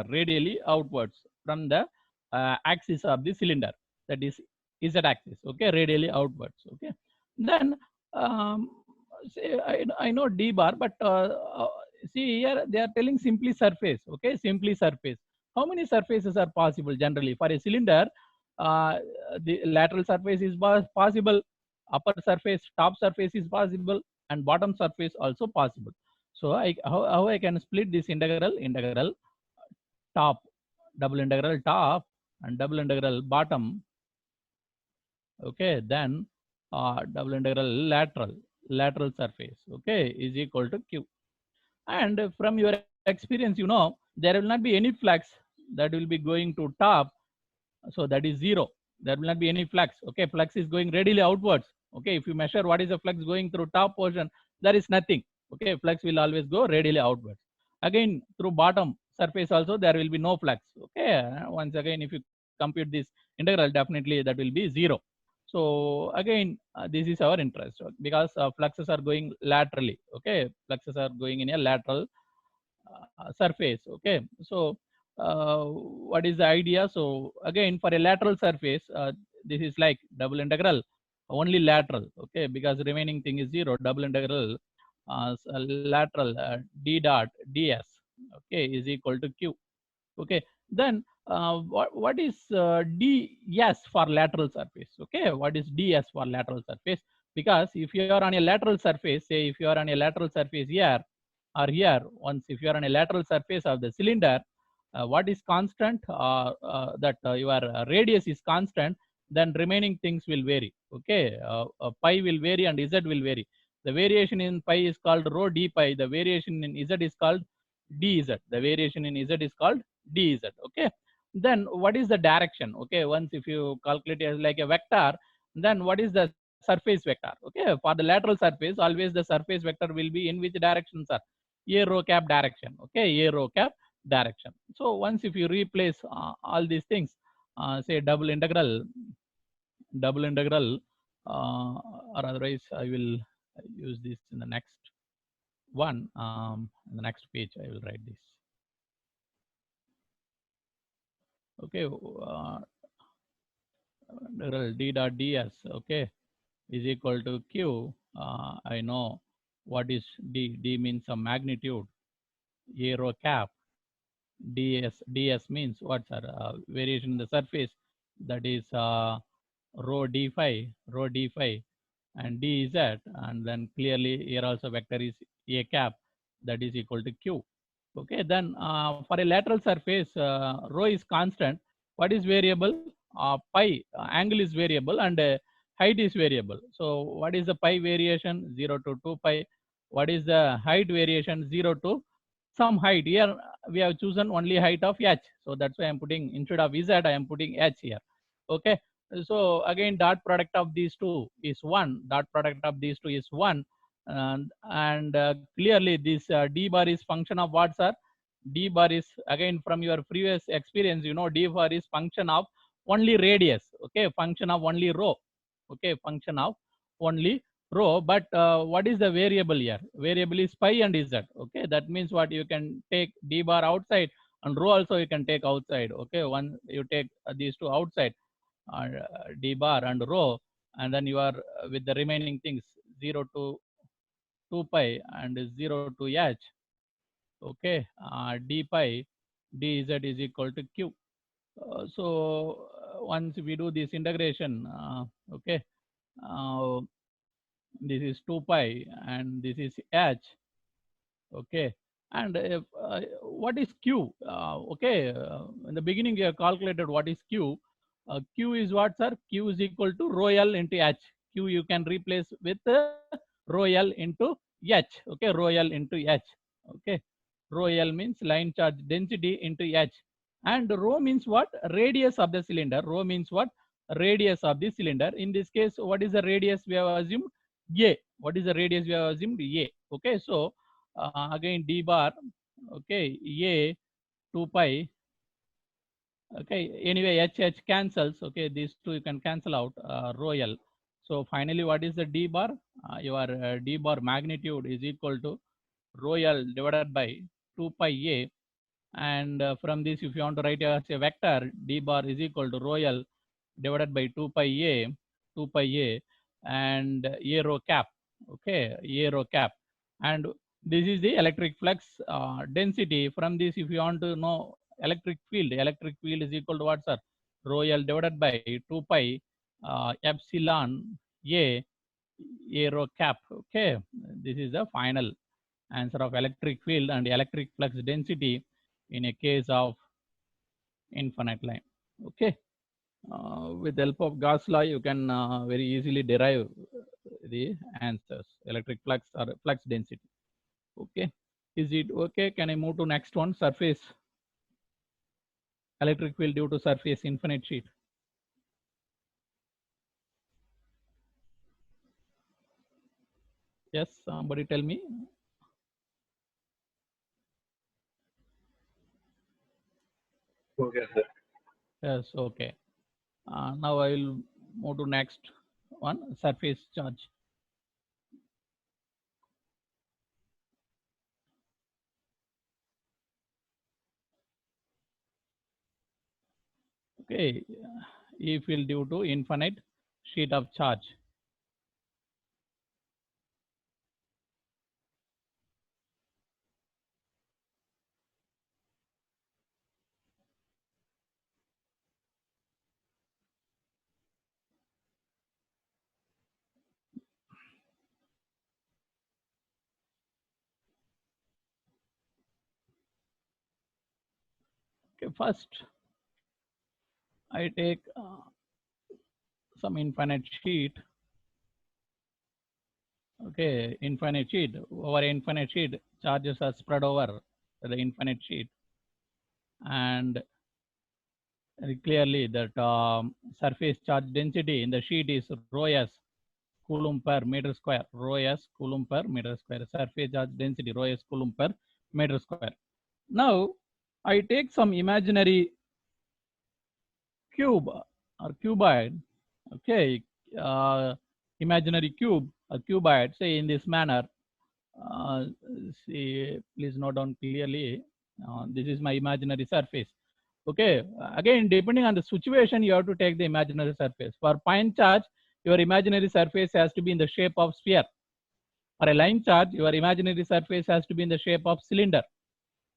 radially outwards from the axis of the cylinder, that is z axis. Okay, radially outwards. Okay, then um, say I know d bar, but see here they are telling simply surface. Okay, simply surface. How many surfaces are possible generally for a cylinder? uh, the lateral surface is possible, upper surface, top surface is possible, and bottom surface also possible. So how I can split this integral top, double integral top, and double integral bottom. Okay, then double integral lateral surface, okay, is equal to q. And from your experience, there will not be any flux that will be going to top, so that is zero. There will not be any flux. Okay, flux is going radially outwards. Okay, if you measure what is the flux going through top portion, there is nothing. Okay, flux will always go radially outwards. Again, through bottom surface also there will be no flux. Okay, once again if you compute this integral, definitely that will be zero. So again, this is our interest, because fluxes are going laterally. Okay, fluxes are going in a lateral surface. Okay, so what is the idea? So again, for a lateral surface, this is like double integral only lateral. Okay, because remaining thing is zero. Double integral lateral d dot ds, okay, is equal to q. Okay, then what is ds for lateral surface? Okay, what is ds for lateral surface? Because if you are on a lateral surface, say if you are on a lateral surface here or here, once if you are on a lateral surface of the cylinder, what is constant? That your radius is constant, then remaining things will vary. Okay, pi will vary and z will vary. The variation in pi is called rho d pi. The variation in z is called dz. The variation in z is called dz. Okay, then what is the direction? Okay, once if you calculate it as like a vector, then what is the surface vector? Okay, for the lateral surface, always the surface vector will be in which direction, sir? A rho cap direction. Okay, a rho cap direction. So once if you replace all these things, say double integral, or otherwise I will use this in the next one. In the next page I will write this. Okay, integral d dot ds, okay, is equal to q. I know what is d. D means a magnitude. A rho cap. ds means what, sir? Variation in the surface, that is rho d phi, and d z, and then clearly here also vector is a cap, that is equal to q. Okay, then for a lateral surface, rho is constant. What is variable? Pi, angle is variable, and height is variable. So what is the pi variation? 0 to 2 pi. What is the height variation? 0 to some height. Here we have chosen only height of h, so that's why I'm putting, instead of z I am putting h here. Okay, so again dot product of these two is 1. Dot product of these two is 1. And clearly this d bar is function of what, sir? D bar is, again from your previous experience, d bar is function of only radius. Okay, function of only rho. Okay, function of only rho. But what is the variable here? Variable is pi and z. Okay, that means what, you can take d bar outside, and rho also you can take outside. Okay, one you take these two outside, d bar and rho, and then you are with the remaining things 0 to 2 pi and 0 to h. Okay, d pi dz is equal to q. So once we do this integration, okay, uh, this is 2 pi and this is h. Okay, and what is q? Okay, in the beginning we have calculated what is q. Q is what, sir? Q is equal to rho l into h. Q you can replace with rho l into h. Okay, rho l into h. Okay, rho l means line charge density into h, and rho means what? Radius of the cylinder. Rho means what? Radius of the cylinder. In this case, what is the radius we have assumed? A. What is the radius we have assumed? A. Okay, so again d bar, okay, a 2 pi. Okay, anyway h cancels. Okay, these two you can cancel out, rho l. So finally what is the d bar? Your d bar magnitude is equal to rho l divided by 2 pi a And from this, if you want to write as a vector, d bar is equal to rho l divided by 2 pi a and a rho cap. Okay, a rho cap. And this is the electric flux density. From this, if you want to know electric field is equal to what, sir? Rho l divided by 2 pi epsilon a rho cap. Okay, this is the final answer of electric field and electric flux density in a case of infinite line. Okay, with the help of Gauss law, you can very easily derive the answers, electric flux or flux density. Okay, is it okay? Can I move to next one? Surface electric field due to surface infinite sheet. Yes, somebody tell me. Okay, sir. Yes, okay. Now I will move to next one, surface charge. Okay, E field due to infinite sheet of charge. Okay, first I take some infinite sheet. Okay, infinite sheet. Over infinite sheet, charges are spread over the infinite sheet, and very clearly that surface charge density in the sheet is rho s coulomb per meter square. Rho s coulomb per meter square. Surface charge density rho s coulomb per meter square. Now I take some imaginary cube or cuboid. Okay, imaginary cube or cuboid. Say in this manner. Uh, See, please note down clearly. This is my imaginary surface. Okay, again, depending on the situation, you have to take the imaginary surface. For point charge, your imaginary surface has to be in the shape of sphere. For a line charge, your imaginary surface has to be in the shape of cylinder.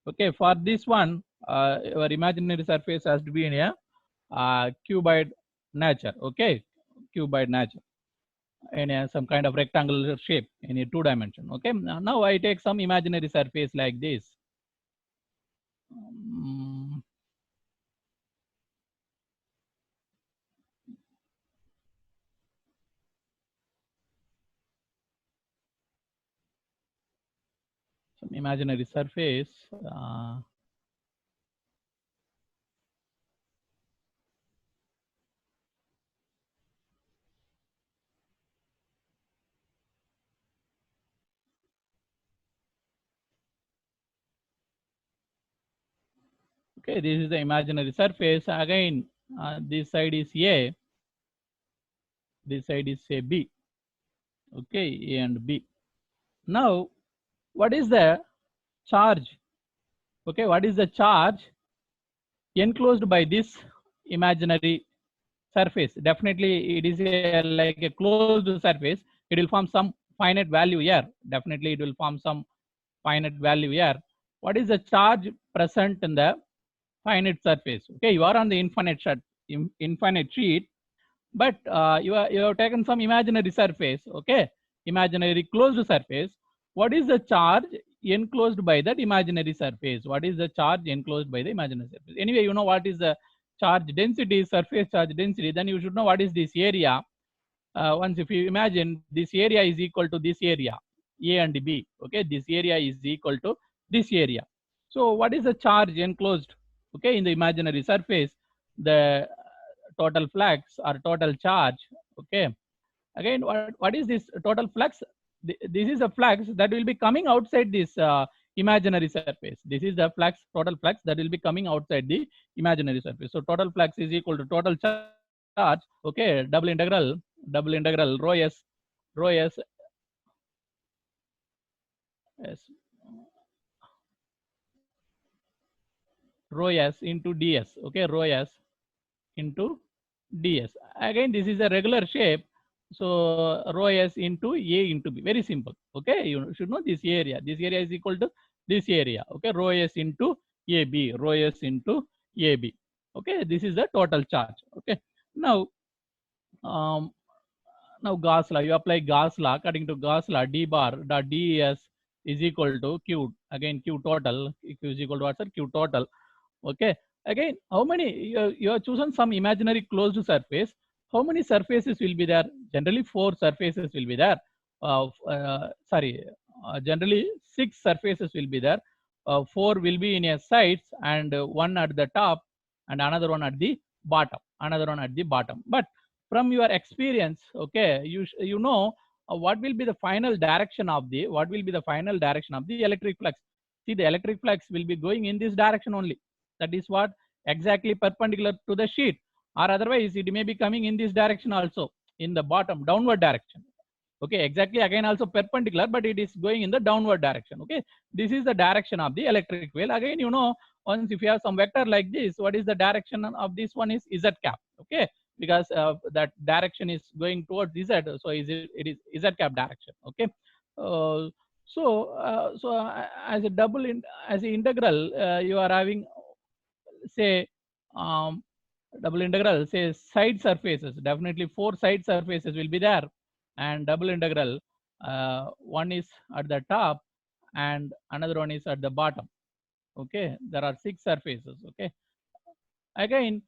Okay, for this one, your imaginary surface has to be in a cuboid nature. Okay, cuboid nature in some kind of rectangular shape in a 2-dimension. Okay, now I take some imaginary surface like this. Some imaginary surface. Okay, this is the imaginary surface. Again, this side is A, this side is say B. Okay, A and B. Now, what is the charge? Okay, what is the charge enclosed by this imaginary surface? Definitely, it is like a closed surface. It will form some finite value here. Definitely, it will form some finite value here. What is the charge present in the finite surface? Okay, you are on the infinite sheet, but you have taken some imaginary surface. Okay, imaginary closed surface. What is the charge enclosed by that imaginary surface? What is the charge enclosed by the imaginary surface? Anyway, you know what is the charge density, surface charge density. Then you should know what is this area. Once if you imagine this area is equal to this area, A and B. Okay, this area is equal to this area. So what is the charge enclosed? Okay, in the imaginary surface, the total flux or total charge. Okay, again, what is this total flux? This is a flux that will be coming outside this imaginary surface. This is the flux, total flux that will be coming outside the imaginary surface. So total flux is equal to total charge. Okay, double integral rho s yes rho s into ds. Okay, rho s into ds. Again, this is a regular shape, so rho s into a into b. Very simple. Okay, you should know this area. This area is equal to this area. Okay, rho s into ab, rho s into ab. Okay, this is the total charge. Okay, now um, now Gauss law, you apply Gauss law. According to Gauss law, d bar dot des is equal to q, again q total. Q is equal to what, sir? Q total. Okay, again, how many, you have chosen some imaginary closed surface. How many surfaces will be there? Generally 4 surfaces will be there. Generally 6 surfaces will be there. 4 will be in a sides, and one at the top, and another one at the bottom, another one at the bottom. But from your experience, okay, you know what will be the final direction of the electric flux. See, the electric flux will be going in this direction only. That is what, exactly perpendicular to the sheet, or otherwise it may be coming in this direction also, in the bottom downward direction. Okay, exactly again also perpendicular, but it is going in the downward direction. Okay, this is the direction of the electric field. Again, you know, once if you have some vector like this, what is the direction of this one is z cap. Okay, because that direction is going towards z, so it is z cap direction. Okay, uh, as a as an integral, you are having, say, um, double integral, say side surfaces, definitely 4 side surfaces will be there, and double integral, one is at the top and another one is at the bottom. Okay, there are 6 surfaces. Okay, again,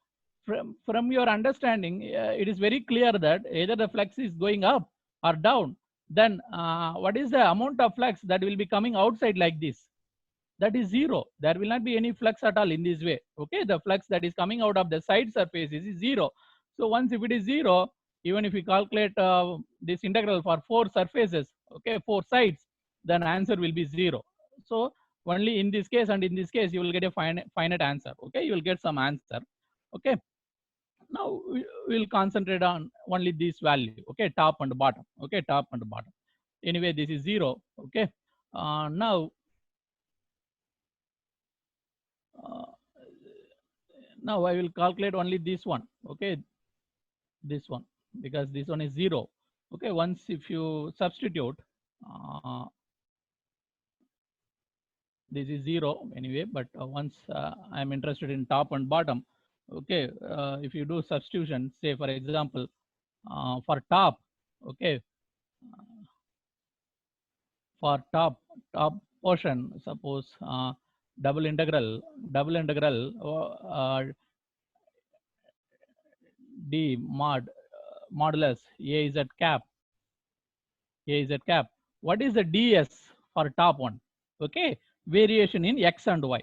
from your understanding, it is very clear that either the flux is going up or down. Then what is the amount of flux that will be coming outside like this? That is 0. There will not be any flux at all in this way. Okay, the flux that is coming out of the side surfaces is 0. So once if it is 0, even if we calculate this integral for 4 surfaces, okay, 4 sides, then answer will be 0. So only in this case and in this case you will get a finite answer. Okay, you will get some answer. Okay, now we'll concentrate on only this value. Okay, top and bottom. Okay, top and bottom. Anyway, this is 0. Okay, now uh, now I will calculate only this one. Okay, this one, because this one is 0. Okay, once if you substitute, this is 0 anyway, but once I'm interested in top and bottom. Okay, if you do substitution, say for example, for top, okay, for top portion, suppose double integral d modulus a z cap, what is the ds for top one? Okay, variation in x and y.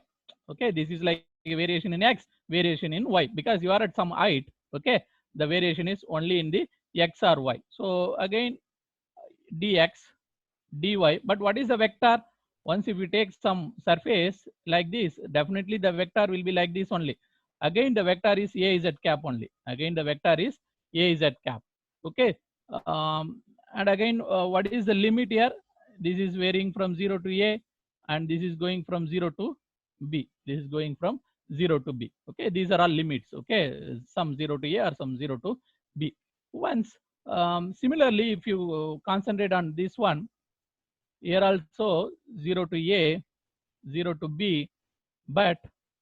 Okay, this is like a variation in x, variation in y, because you are at some height. Okay, the variation is only in the x or y. So again, dx dy, but what is the vector? Once if you take some surface like this, definitely the vector will be like this only. Again, the vector is a z cap only. Again, the vector is a z cap. Okay, and again, what is the limit here? This is varying from 0 to a, and this is going from 0 to b. This is going from 0 to b. Okay, these are all limits. Okay, some 0 to a or some 0 to b. Once similarly, if you concentrate on this one, here also 0 to a, 0 to b, but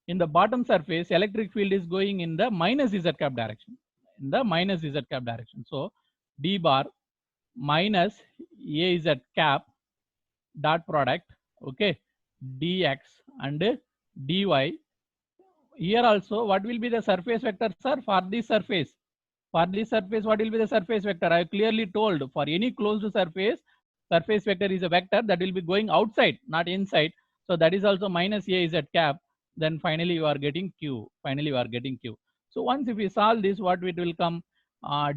in the bottom surface, electric field is going in the minus z cap direction. In the minus z cap direction. So d bar minus a z cap dot product, okay, dx and dy. Here also, what will be the surface vector, sir, for this surface? For this surface, what will be the surface vector? I have clearly told, for any closed surface, surface vector is a vector that will be going outside, not inside. So that is also minus a z cap. Then finally you are getting q. Finally you are getting q. So once if we solve this, what it will come?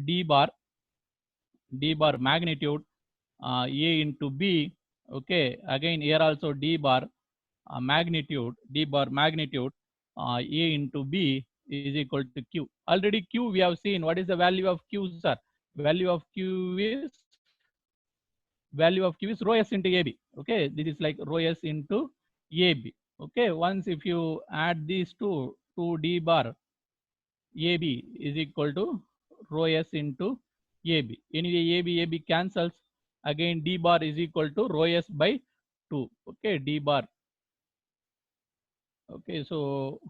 D bar magnitude a into b. Okay, again here also d bar magnitude a into b is equal to q. Already q we have seen. What is the value of q, sir? Value of q is rho s into ab. Okay, this is like rho s into ab. Okay, once if you add these two, 2d bar AB is equal to rho s into AB. Anyway, AB cancels. Again, d bar is equal to rho s by 2. Okay, d bar. Okay, so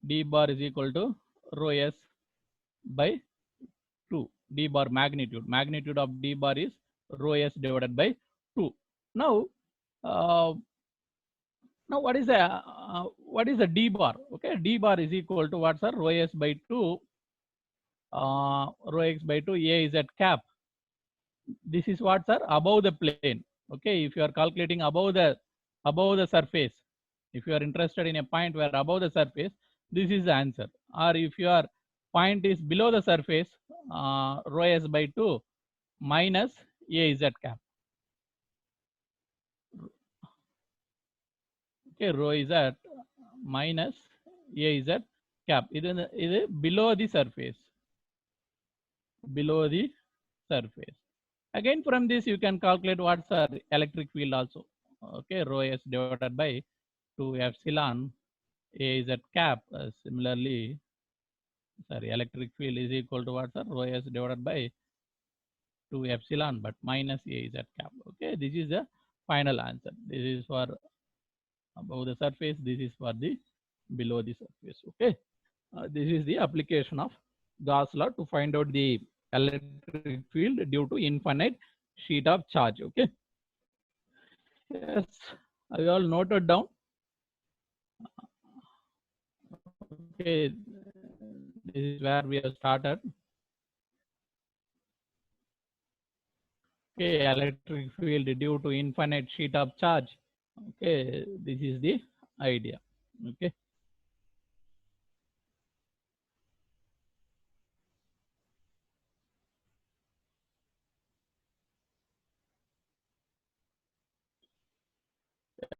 d bar is equal to rho s by 2. D bar magnitude. Magnitude of d bar is rho s divided by 2. Now, uh, what is the d bar? Okay, d bar is equal to what's our rho s by 2, rho x by 2, a is at cap. This is what's our above the plane. Okay, if you are calculating above the surface, if you are interested in a point where above the surface, this is the answer. Or if your point is below the surface, rho s by 2 minus a z cap. Okay, rho is at minus a z cap. This is below the surface. Below the surface. Again, from this you can calculate what's our electric field also. Okay, rho s divided by 2 epsilon a is at cap. Similarly, sorry, electric field is equal to what's our rho s divided by 2 epsilon, but minus a is at cap. Okay, this is the final answer. This is for above the surface. This is for the below the surface. Okay, this is the application of Gauss law to find out the electric field due to infinite sheet of charge. Okay. Yes, I all noted down. Okay, this is where we have started. Okay, electric field due to infinite sheet of charge. Okay, this is the idea. Okay.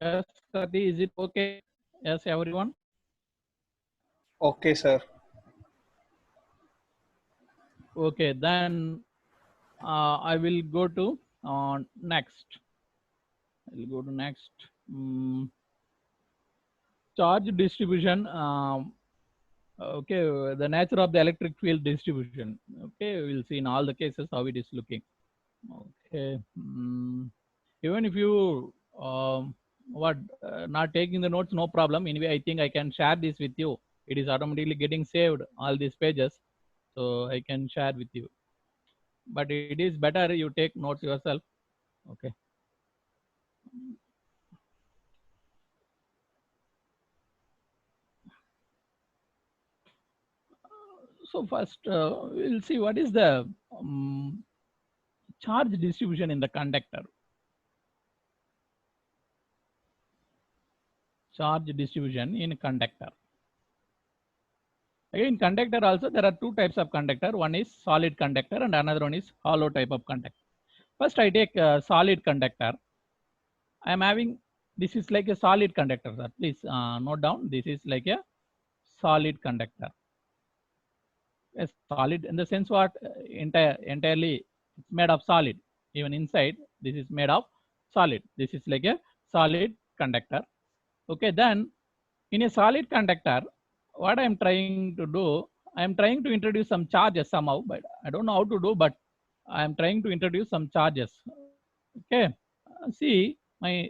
Yes, Sati, is it okay? Yes, everyone. Okay, sir. Okay, then I will go to next. I'll go to next. Charge distribution. Okay, the nature of the electric field distribution. Okay, we'll see in all the cases how it is looking. Okay. Even if you not taking the notes, no problem. Anyway, I think I can share this with you. It is automatically getting saved, all these pages, so I can share with you. But it is better you take notes yourself. Okay. So first, we'll see what is the charge distribution in the conductor. Charge distribution in conductor. Again, conductor also, there are two types of conductor. One is solid conductor and another one is hollow type of conductor. First, I take a solid conductor. I am having, this is like a solid conductor, sir. Please note down, this is like a solid conductor. A solid in the sense what entirely it's made of solid. Even inside, this is made of solid. This is like a solid conductor. Okay, then in a solid conductor, what I am trying to do, I am trying to introduce some charges somehow, but I don't know how to do, but I am trying to introduce some charges. Okay, see my,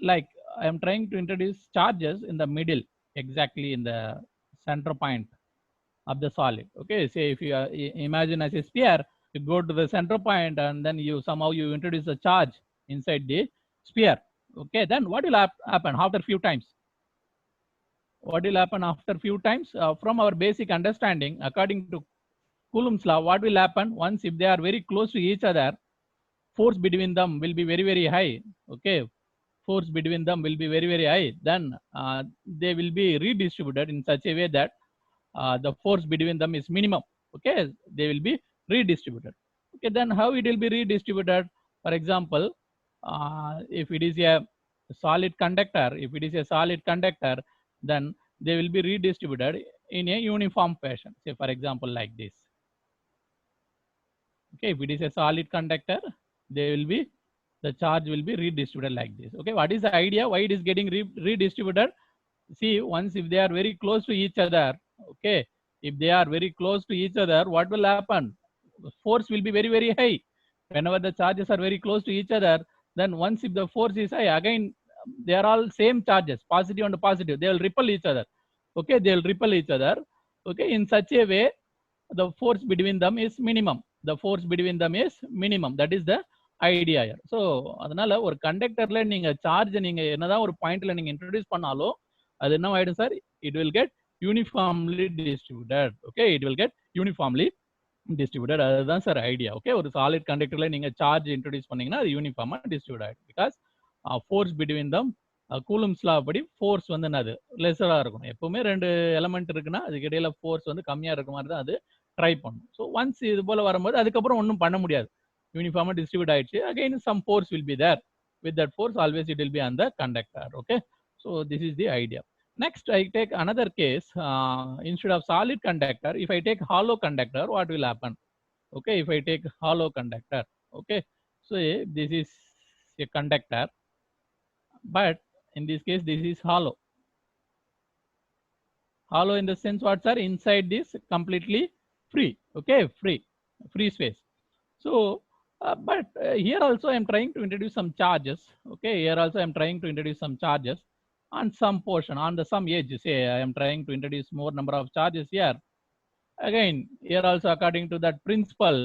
like I am trying to introduce charges in the middle, exactly in the center point of the solid. Okay, say if you imagine as a sphere, you go to the center point and then you somehow you introduce a charge inside the sphere. Okay, then what will happen after few times? What will happen after few times? From our basic understanding, according to Coulomb's law, what will happen once if they are very close to each other, force between them will be very, very high. Okay, force between them will be very, very high. Then they will be redistributed in such a way that the force between them is minimum. Okay, they will be redistributed. Okay, then how it will be redistributed? For example, if it is a solid conductor, then they will be redistributed in a uniform fashion. Say for example like this. Okay, if it is a solid conductor, they will be the charge will be redistributed like this. Okay, what is the idea? Why it is getting redistributed? See, once if they are very close to each other, okay, if they are very close to each other, what will happen? The force will be very, very high. Whenever the charges are very close to each other, then once if the force is high, again, they are all same charges, positive and positive. They will repel each other. Okay, they will repel each other. Okay, in such a way, the force between them is minimum. The force between them is minimum. That is the idea here. So அதனால ஒரு கண்டக்டர்ல நீங்க charge நீங்க என்னதான் ஒரு பாயிண்ட்ல நீங்க introduce பண்ணாலும் அது என்ன ஆயிடும் sir? It will get uniformly distributed. Okay, it will get uniformly distributed. அதுதான் சார் ஐடியா. ஓகே, ஒரு சாலிட் கண்டக்டர்ல நீங்க சார்ஜ் இன்ட்ரடியூஸ் பண்ணீங்கன்னா அது யூனிஃபார்மா டிஸ்ட்ரிபியூட் ஆயிடும். Because force between them Coulomb's லா படி ஃபோர்ஸ் வந்து என்னது லெஸரா இருக்கும். எப்பவுமே ரெண்டு எலமெண்ட் இருக்குன்னா அதுக்கு இடையில ஃபோர்ஸ் வந்து கம்மியா இருக்க மாதிரி தான் அது ட்ரை பண்ணும். ஸோ ஒன்ஸ் இது போல வரும்போது அதுக்கப்புறம் ஒன்றும் பண்ண முடியாது. Uniform distribute ஆயிடுச்சு. Again some force will be there. With that force always it will be on the conductor. Okay, so this is the idea. Next I take another case. Instead of solid conductor, if I take hollow conductor, what will happen? Okay, if I take hollow conductor, okay, so this is a conductor, but in this case this is hollow. Hollow in the sense what, sir? Inside this completely free. Okay, free space. So but here also I am trying to introduce some charges. Okay, here also I am trying to introduce some charges on some portion, on the some edge. Say I am trying to introduce more number of charges here. Again, here also according to that principle,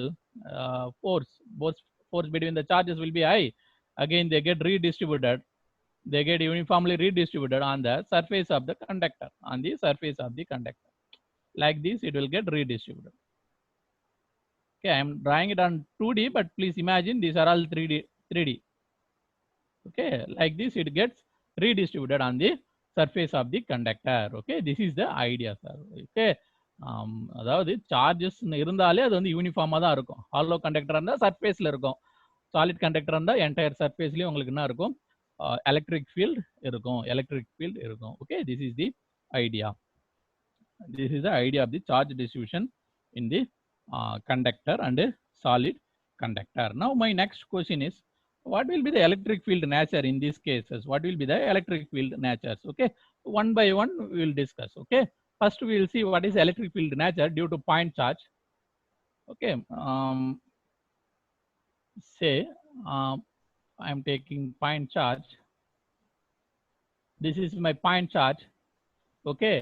force, both force between the charges will be high. Again, they get redistributed. They get uniformly redistributed on the surface of the conductor. On the surface of the conductor, like this, it will get redistributed. Okay, I am drawing it on 2D, but please imagine these are all 3D. Okay, like this it gets redistributed on the surface of the conductor. Okay, this is the idea, sir. Okay, அதாவது charges இருந்தாலே அது வந்து யூனிஃபார்மா தான் இருக்கும். Hollow கண்டக்டரா இருந்தா சர்ஃபேஸ்ல இருக்கும். Solid கண்டக்டரா இருந்தா entire சர்ஃபேஸ்லயும் உங்களுக்கு என்ன இருக்கும்? எலக்ட்ரிக் ஃபீல்ட் இருக்கும். Okay, this is the idea. This is the idea of the charge distribution in the conductor and solid conductor. Now my next question is, what will be the electric field nature in these cases? What will be the electric field natures? Okay, one by one we will discuss. Okay, first we will see what is electric field nature due to point charge. Okay, say I am taking point charge. This is my point charge. Okay,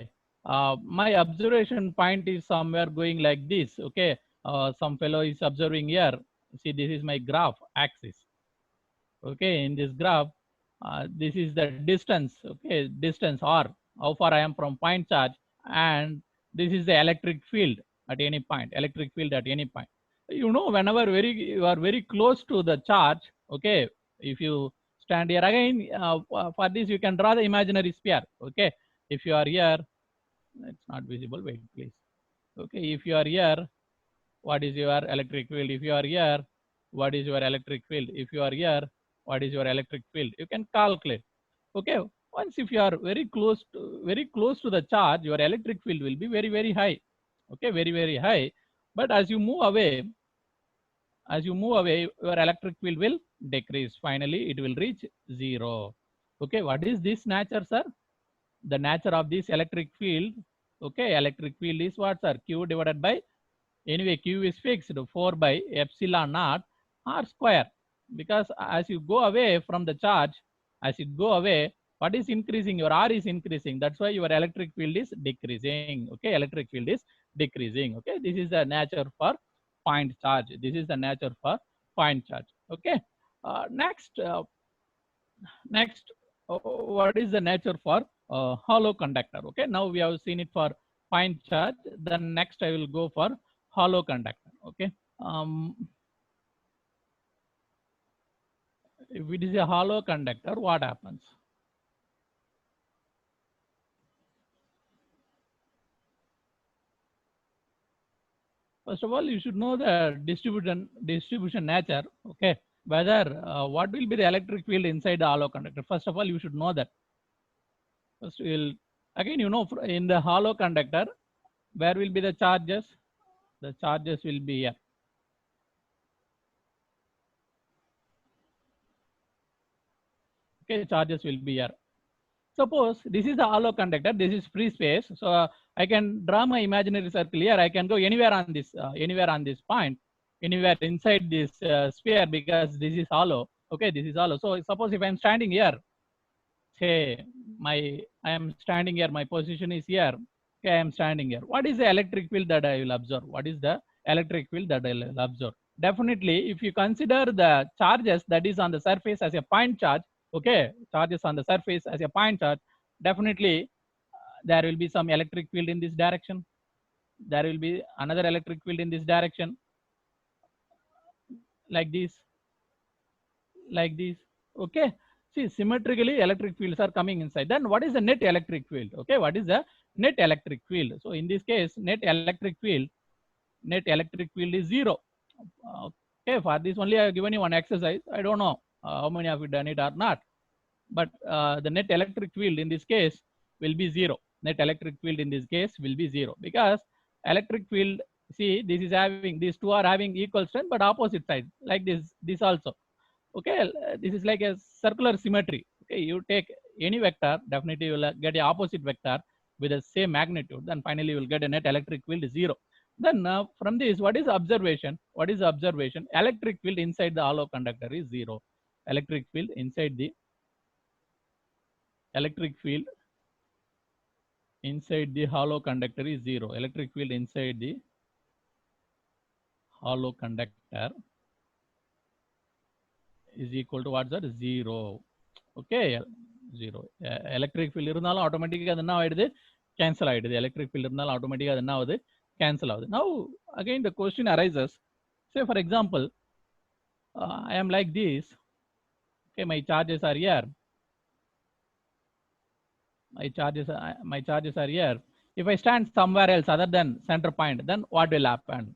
my observation point is somewhere going like this. Okay, some fellow is observing here. See, this is my graph axis. Okay, in this graph, this is the distance. Okay, distance r, how far I am from point charge, and this is the electric field at any point. Electric field at any point. You know, whenever you are very close to the charge. Okay, if you stand here again, for this you can draw the imaginary sphere. Okay, if you are here. It's not visible. Wait, please. Okay, if you are here, what is your electric field? If you are here, what is your electric field? If you are here, what is your electric field? You can calculate. Okay, once if you are very close to the charge, your electric field will be very, very high. Okay, very, very high. But as you move away, your electric field will decrease. Finally, it will reach 0. Okay, what is this nature, sir? The nature of this electric field. Okay, electric field is what, sir? Q divided by, anyway, Q is fixed 4 by epsilon naught r square. Because as you go away from the charge, what is increasing? Your R is increasing. That's why your electric field is decreasing. Okay, electric field is decreasing. Okay, this is the nature for point charge. This is the nature for point charge. Okay, next, what is the nature for hollow conductor? Okay, now we have seen it for point charge. Then next I will go for hollow conductor. Okay, if it is a hollow conductor, what happens? First of all, you should know the distribution nature. Okay, whether what will be the electric field inside the hollow conductor. First of all, you should know that. First, we'll again, you know, in the hollow conductor, where will be the charges? The charges will be here. Okay, charges will be here. Suppose this is the hollow conductor, this is free space. So I can draw my imaginary circle here. I can go anywhere on this point, anywhere inside this sphere, because this is hollow. Okay, this is hollow. So suppose if I'm standing here, say I am standing here, my position is here. Okay, I am standing here. What is the electric field that I will observe? What is the electric field that I will observe? Definitely, if you consider the charges that is on the surface as a point charge, okay, charges on the surface as a point charge, definitely there will be some electric field in this direction. There will be another electric field in this direction, like this, like this. Okay, see, symmetrically electric fields are coming inside. Then what is the net electric field? Okay, what is the net electric field? So in this case, net electric field is 0. Okay, for this only I have given you one exercise. I don't know how many of you done it or not, but the net electric field in this case will be 0. Net electric field in this case will be 0, because electric field, see, these two are having equal strength but opposite sides, like this also. Okay, this is like a circular symmetry. Okay, you take any vector, definitely you will get a opposite vector with the same magnitude. Then finally you will get a net electric field 0. Then from this, what is observation? What is observation? Electric field inside the hollow conductor is 0. Electric field inside the hollow conductor is 0. Electric field inside the hollow conductor is equal to what, sir? 0. Okay, 0. Electric field irundhalum automatically adu enna aayidudhu, cancel aayidudhu. Electric field irundhalum automatically adu enna avudhu, cancel avudhu. Now again the question arises, say for example, I am like this. Okay, my charges are here. My charges are here. If I stand somewhere else other than center point, then what will happen?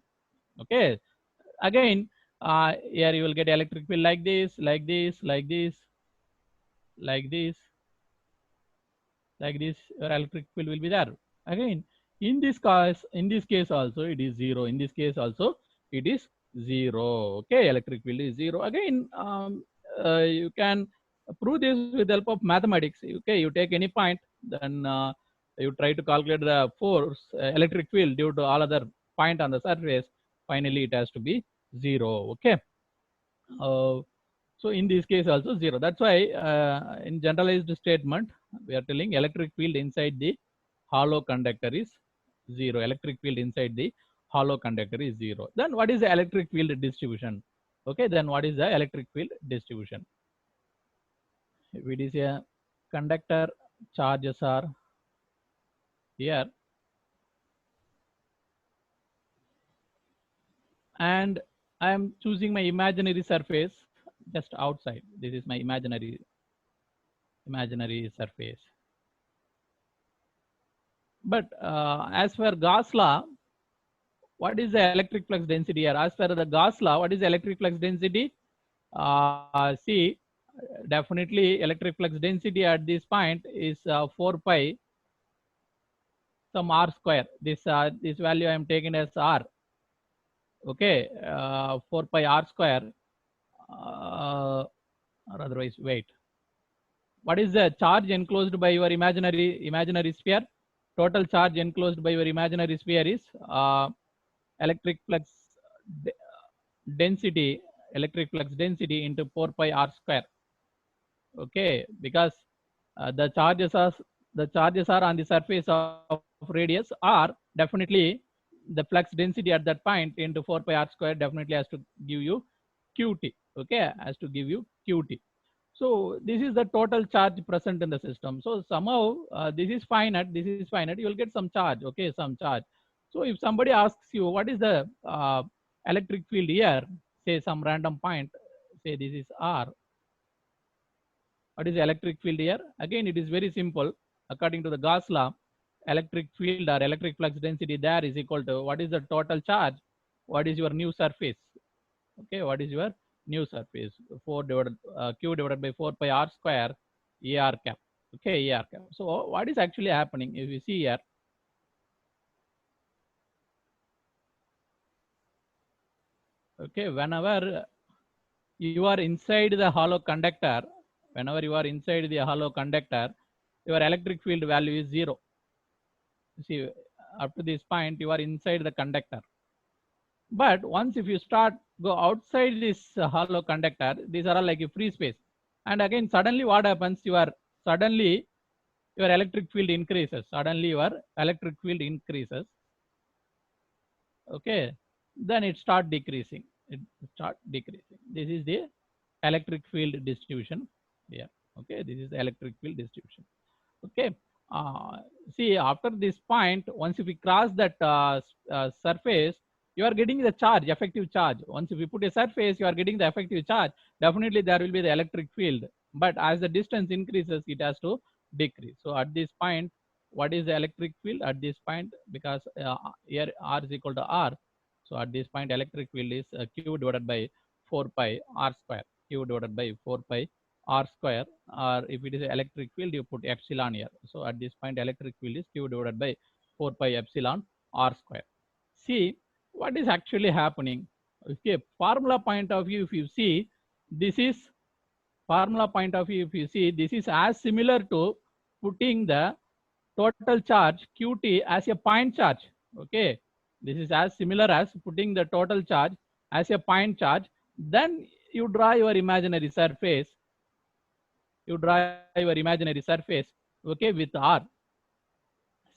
Okay, again here you will get electric field like this, like this, like this, like this, like this. Your electric field will be there. Again, in this case also it is 0. In this case also it is 0. Okay, electric field is 0. Again, you can prove this with the help of mathematics. Okay, you take any point, then you try to calculate the force, electric field due to all other point on the surface. Finally it has to be 0. Okay, so in this case also 0. That's why in generalized statement we are telling electric field inside the hollow conductor is 0. Electric field inside the hollow conductor is 0. Then what is the electric field distribution? Okay, then what is the electric field distribution? If it is a conductor, charges are here, and I am choosing my imaginary surface just outside. This is my imaginary surface. But as per Gauss law, what is the electric flux density here? As per the Gauss law, what is the electric flux density? See, definitely electric flux density at this point is 4 pi some r square. This value I am taking as r. Okay, 4 pi r square, or otherwise, wait. What is the charge enclosed by your imaginary sphere? Total charge enclosed by your imaginary sphere is electric flux density into 4 pi r square. Okay, because the charges are on the surface of radius r, definitely the flux density at that point into 4 pi r square definitely has to give you qt. Okay, has to give you qt. So this is the total charge present in the system. So somehow this is finite, you will get some charge. Okay, some charge. So if somebody asks you what is the electric field here, say some random point, say this is r. What is the electric field here? Again, it is very simple. According to the Gauss law, electric field or electric flux density there is equal to what is the total charge? What is your new surface? Okay, what is your new surface? Q divided by 4 pi r square AR cap. Okay, AR cap. So what is actually happening? If you see here, okay, whenever you are inside the hollow conductor, Whenever you are inside the hollow conductor, your electric field value is 0. See, up to this point, you are inside the conductor. But once if you start go outside this hollow conductor, these are all like a free space. And again, suddenly what happens? Suddenly your electric field increases. Suddenly your electric field increases. Okay, then it start decreasing. This is the electric field distribution here. Okay, this is the electric field distribution. Okay, see, after this point, once if we cross that surface, you are getting the charge, effective charge. Once if you put a surface, you are getting the effective charge. Definitely there will be the electric field, but as the distance increases, it has to decrease. So at this point, what is the electric field at this point? Because here R is equal to R, so at this point electric field is Q divided by 4 pi R square. Q divided by 4 pi R square, or if it is electric field, you put epsilon here. So at this point, electric field is Q divided by 4 pi epsilon R square. See what is actually happening. Okay, formula point of view, if you see, this is formula point of view, if you see, this is as similar to putting the total charge QT as a point charge. Okay, this is as similar as putting the total charge as a point charge. Then you draw your imaginary surface. Okay, with R.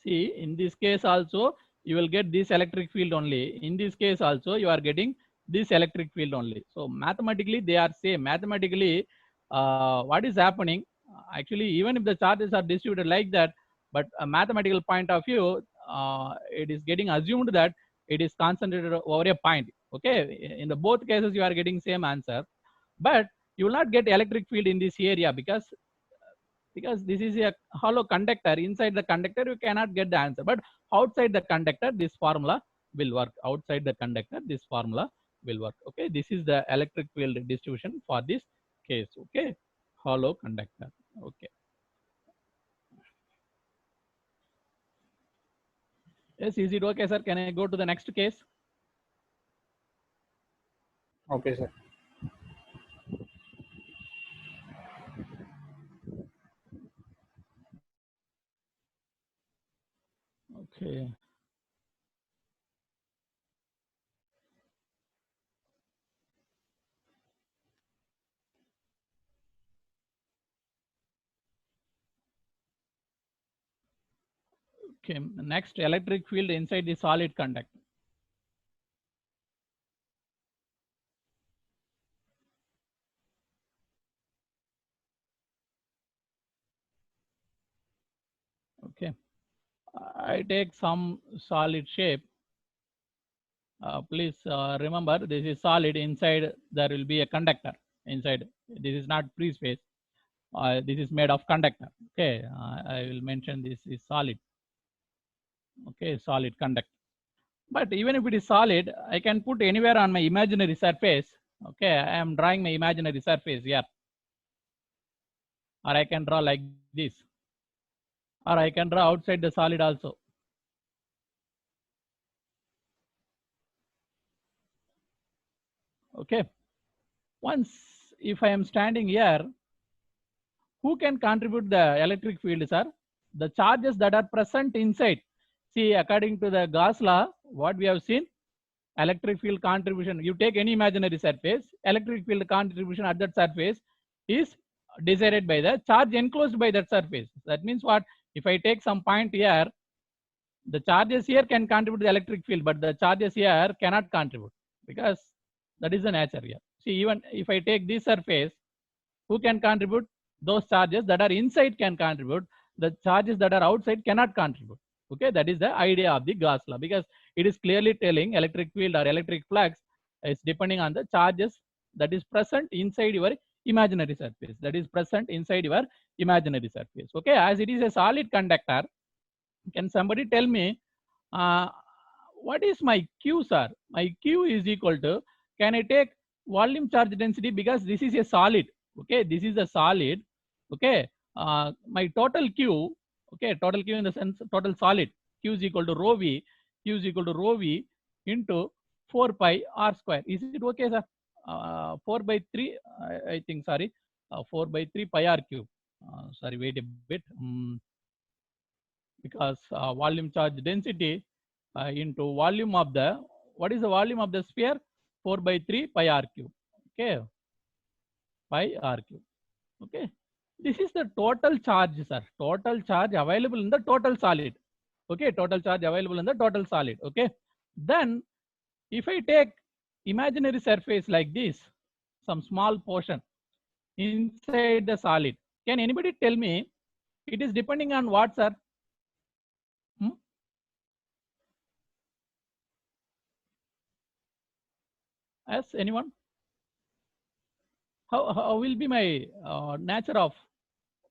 See, in this case also you will get this electric field only. In this case also you are getting this electric field only. So mathematically they are same. Mathematically, what is happening? Actually, even if the charges are distributed like that, but a mathematical point of view, it is getting assumed that it is concentrated over a point. Okay, in the both cases you are getting same answer, but you will not get electric field in this area because this is a hollow conductor. Inside the conductor you cannot get the answer, but outside the conductor this formula will work. Outside the conductor this formula will work. Okay, this is the electric field distribution for this case. Okay, hollow conductor. Okay, yes, is it okay, sir? Can I go to the next case? Okay, sir. Okay. Okay, next, electric field inside the solid conductor. Okay, I take some solid shape. Please remember, this is solid. Inside there will be a conductor inside. This is not free space. This is made of conductor. Okay, I will mention this is solid. Okay, solid conductor. But even if it is solid, I can put anywhere on my imaginary surface. Okay, I am drawing my imaginary surface here, or I can draw like this, or I can draw outside the solid also. Okay, once if I am standing here, who can contribute the electric field, sir? The charges that are present inside. See, according to the Gauss law, what we have seen, electric field contribution, you take any imaginary surface, electric field contribution at that surface is decided by the charge enclosed by that surface. That means what? If I take some point here, the charges here can contribute the electric field, but the charges here cannot contribute because that is the nature here. See, even if I take this surface, who can contribute? Those charges that are inside can contribute. The charges that are outside cannot contribute. Okay, that is the idea of the Gauss law, because it is clearly telling electric field or electric flux is depending on the charges that is present inside your imaginary surface. That is present inside your imaginary surface. Okay, as it is a solid conductor, can somebody tell me what is my Q, sir? My Q is equal to, can I take volume charge density, because this is a solid. Okay, this is a solid. Okay, my total Q, okay, total Q in the sense total solid, Q is equal to rho V, Q is equal to rho V into 4 pi R square. Is it okay, sir? 4 by 3, I think, sorry, 4 by 3 pi r cube. Sorry, wait a bit. Because volume charge density into volume of the, what is the volume of the sphere? 4 by 3 pi r cube. Okay, pi r cube. Okay, this is the total charge, sir. Total charge available in the total solid. Okay, total charge available in the total solid. Okay, then if I take imaginary surface like this, some small portion inside the solid, can anybody tell me it is depending on what, sir? Yes, anyone? How will be my nature of,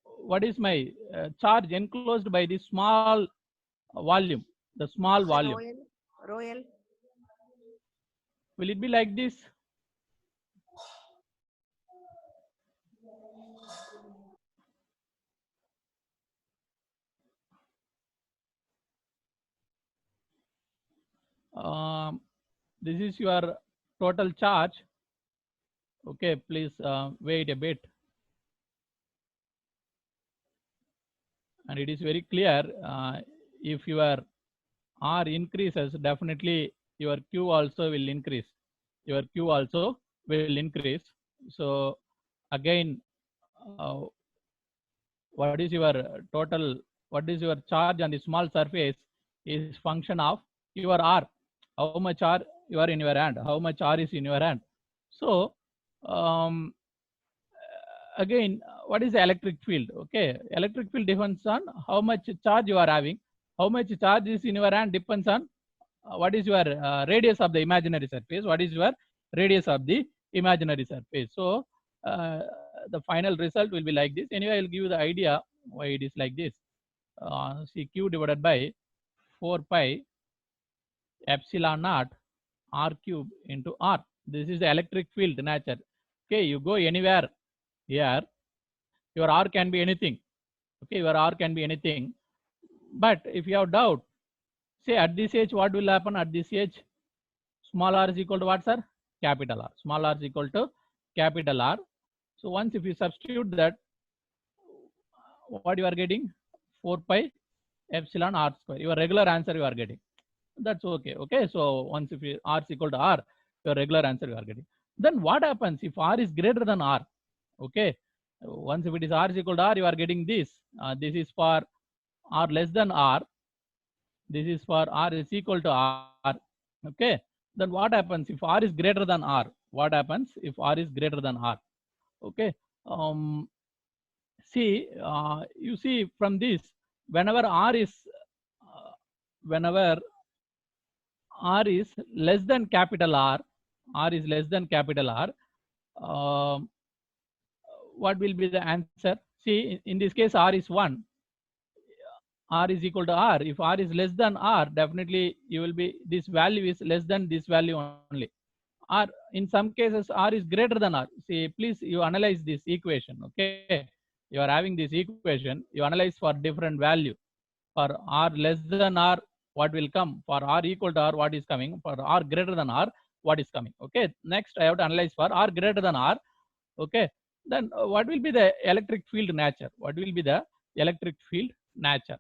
what is my charge enclosed by this small volume, the small volume? Royal. Will it be like this? This is your total charge. Okay, please wait a bit. And it is very clear, if your R increases, definitely your Q also will increase. Your Q also will increase. So again, what is your total, what is your charge on the small surface is function of your R. How much R you are in your hand, how much R is in your hand. So again, what is the electric field? Okay, electric field depends on how much charge you are having. How much charge is in your hand depends on what is your radius of the imaginary surface, what is your radius of the imaginary surface. So the final result will be like this. Anyway, I'll give you the idea why it is like this. See, Q divided by 4 pi epsilon naught R cube into R. This is the electric field nature. Okay, you go anywhere here, your R can be anything. Okay, your R can be anything. But if you have doubt, say at this age, what will happen at this age? Small r is equal to what, sir? Capital R. Small r is equal to capital R. So once if you substitute that, what you are getting? 4 pi epsilon R square. Your regular answer you are getting. That's okay. Okay, so once if you, R is equal to R, your regular answer you are getting. Then what happens if R is greater than R? Okay, once if it is R is equal to R, you are getting this. This is for R less than R. This is for R is equal to R. Okay, then what happens if R is greater than R? What happens if R is greater than R? Okay, see, you see from this, whenever R is less than capital R, R is less than capital R, what will be the answer? See, in this case, R is 1. R is equal to R. If R is less than R, definitely you will be, this value is less than this value only. R, in some cases, R is greater than R. See, please, you analyze this equation. Okay, you are having this equation, you analyze for different value. For R less than R, what will come? For R equal to R, what is coming? For R greater than R, what is coming? Okay, next I have to analyze for R greater than R. Okay, then what will be the electric field nature? What will be the electric field nature?